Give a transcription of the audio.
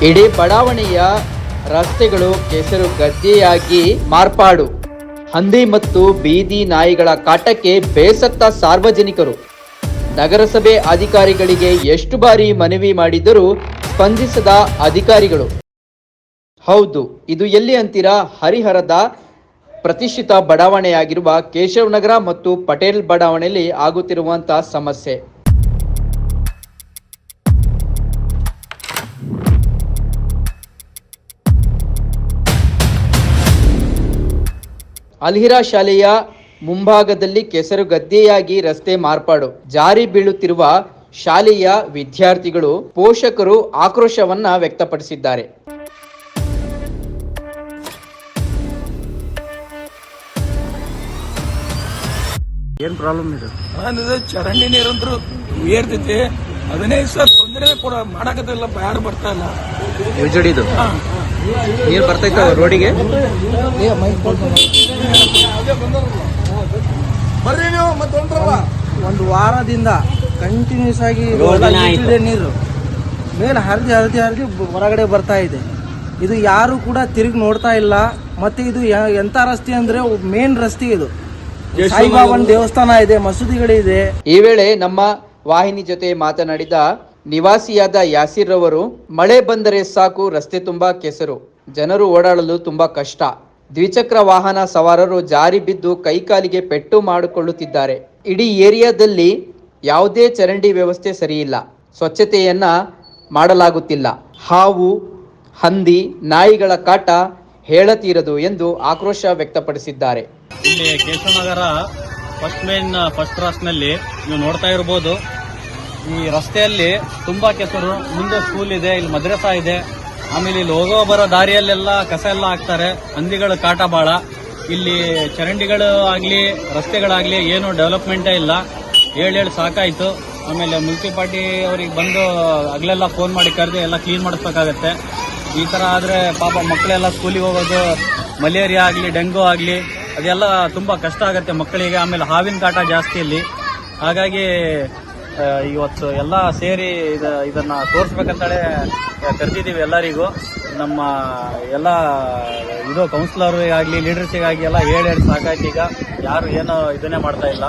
ಇಡೀ ಬಡಾವಣೆಯ ರಸ್ತೆಗಳು ಕೆಸರು ಗದ್ದೆಯಾಗಿ ಮಾರ್ಪಾಡು. ಹಂದಿ ಮತ್ತು ಬೀದಿ ನಾಯಿಗಳ ಕಾಟಕ್ಕೆ ಬೇಸತ್ತ ಸಾರ್ವಜನಿಕರು. ನಗರಸಭೆ ಅಧಿಕಾರಿಗಳಿಗೆ ಎಷ್ಟು ಬಾರಿ ಮನವಿ ಮಾಡಿದರೂ ಸ್ಪಂದಿಸದ ಅಧಿಕಾರಿಗಳು. ಹೌದು, ಇದು ಎಲ್ಲಿ ಅಂತೀರಾ? ಹರಿಹರದ ಪ್ರತಿಷ್ಠಿತ ಬಡಾವಣೆಯಾಗಿರುವ ಕೇಶವನಗರ ಮತ್ತು ಪಟೇಲ್ ಬಡಾವಣೆಯಲ್ಲಿ ಆಗುತ್ತಿರುವಂತಹ ಸಮಸ್ಯೆ. ಅಲ್ಹಿರಾ ಶಾಲೆಯ ಮುಂಭಾಗದಲ್ಲಿ ಕೆಸರು ಗದ್ದೆಯಾಗಿ ರಸ್ತೆ ಮಾರ್ಪಾಡು. ಜಾರಿ ಬೀಳುತ್ತಿರುವ ಶಾಲೆಯ ವಿದ್ಯಾರ್ಥಿಗಳು, ಪೋಷಕರು ಆಕ್ರೋಶವನ್ನ ವ್ಯಕ್ತಪಡಿಸಿದ್ದಾರೆ. ಏನ್ ಪ್ರಾಬ್ಲಮ್ ಇದೆ? ಚರಂಡಿ ನೀರಂದ್ರು ಏರ್ತೈತಿ. ಅದನ್ನೇ ಸರ್ ತೊಂದರೆ ಕೂಡ ಮಾಡಕತ್ತಿಲ್ಲ, ಯಾರು ಬರ್ತಾ ಇಲ್ಲ. ಯುಜಡಿದು ನೀರು ಬರ್ತೈತ ರೋಡಿಗೆ? ಬರ್ರಿ ನೀವು ಮತ್ತೊಂದ್ರಲ್ಲ. ಒಂದು ವಾರದಿಂದ ಕಂಟಿನ್ಯೂಸ್ ಆಗಿ ನೀರು ಮೇಲೆ ಹರಿದು ಹೊರಗಡೆ ಬರ್ತಾ ಇದೆ. ಇದು ಯಾರು ಕೂಡ ತಿರುಗಿ ನೋಡ್ತಾ ಇಲ್ಲ. ಮತ್ತೆ ಇದು ಎಂತ ರಸ್ತೆ ಅಂದ್ರೆ ಮೇನ್ ರಸ್ತೆ. ಇದು ಸಾಯಿಬಾಬಾನ ದೇವಸ್ಥಾನ ಇದೆ, ಮಸೂದಿಗಳಿದೆ. ಈ ವೇಳೆ ನಮ್ಮ ವಾಹಿನಿ ಜೊತೆ ಮಾತನಾಡಿದ ನಿವಾಸಿಯಾದ ಯಾಸಿರ್ ರವರು, ಮಳೆ ಬಂದರೆ ಸಾಕು ರಸ್ತೆ ತುಂಬಾ ಕೆಸರು, ಜನರು ಓಡಾಡಲು ತುಂಬಾ ಕಷ್ಟ. ದ್ವಿಚಕ್ರ ವಾಹನ ಸವಾರರು ಜಾರಿ ಬಿದ್ದು ಕೈಕಾಲಿಗೆ ಪೆಟ್ಟು ಮಾಡಿಕೊಳ್ಳುತ್ತಿದ್ದಾರೆ. ಇಡೀ ಏರಿಯಾದಲ್ಲಿ ಯಾವುದೇ ಚರಂಡಿ ವ್ಯವಸ್ಥೆ ಸರಿಯಿಲ್ಲ, ಸ್ವಚ್ಛತೆಯನ್ನ ಮಾಡಲಾಗುತ್ತಿಲ್ಲ. ಹಾವು, ಹಂದಿ, ನಾಯಿಗಳ ಕಾಟ ಹೇಳತೀರದು ಎಂದು ಆಕ್ರೋಶ ವ್ಯಕ್ತಪಡಿಸಿದ್ದಾರೆ. ಇಲ್ಲಿ ಕೇಶವನಗರ ಫಸ್ಟ್ ಕ್ರಾಸ್ನಲ್ಲಿ ನೀವು ನೋಡ್ತಾ ಇರಬಹುದು. ಈ ರಸ್ತೆಯಲ್ಲಿ ತುಂಬಾ ಕೆಸರು. ಮುಂದೆ ಸ್ಕೂಲ್ ಇದೆ, ಇಲ್ಲಿ ಮದ್ರಸಾ ಇದೆ. ಆಮೇಲೆ ಇಲ್ಲಿ ಹೋಗೋ ಬರೋ ದಾರಿಯಲ್ಲೆಲ್ಲ ಕಸ ಎಲ್ಲ ಹಾಕ್ತಾರೆ. ಹಂದಿಗಳ ಕಾಟ ಬಾಳ. ಇಲ್ಲಿ ಚರಂಡಿಗಳು ಆಗ್ಲಿ ರಸ್ತೆಗಳಾಗ್ಲಿ ಏನು ಡೆವಲಪ್ಮೆಂಟೇ ಇಲ್ಲ. ಹೇಳಿ ಸಾಕಾಯ್ತು. ಆಮೇಲೆ ಮುನ್ಸಿಪಾಲ್ಟಿ ಅವ್ರಿಗೆ ಬಂದು ಹಗಲೆಲ್ಲ ಫೋನ್ ಮಾಡಿ ಕರೆದು ಎಲ್ಲ ಕ್ಲೀನ್ ಮಾಡಿಸ್ಬೇಕಾಗತ್ತೆ. ಈ ತರ ಆದ್ರೆ ಪಾಪ ಮಕ್ಕಳೆಲ್ಲ ಸ್ಕೂಲಿಗೆ ಹೋಗೋದು, ಮಲೇರಿಯಾ ಆಗ್ಲಿ ಡೆಂಗು ಆಗ್ಲಿ ಅದೆಲ್ಲ ತುಂಬಾ ಕಷ್ಟ ಆಗತ್ತೆ ಮಕ್ಕಳಿಗೆ. ಆಮೇಲೆ ಹಾವಿನ ಕಾಟ ಜಾಸ್ತಿ ಇಲ್ಲಿ. ಹಾಗಾಗಿ ಇವತ್ತು ಎಲ್ಲ ಸೇರಿ ಇದನ್ನ ತೋರಿಸ್ಬೇಕಂತೇಳಿ ಕರೆದಿದ್ದೀವಿ ಎಲ್ಲರಿಗೂ. ನಮ್ಮ ಎಲ್ಲ ಕೌನ್ಸಿಲರ್ ಆಗ್ಲಿ ಲೀಡರ್ಸಿಗಾಗಿ ಎಲ್ಲ ಹೇಳಿ ಸಾಕಾಯ್ತು. ಈಗ ಯಾರು ಏನು ಇದನ್ನೇ ಮಾಡ್ತಾ ಇಲ್ಲ.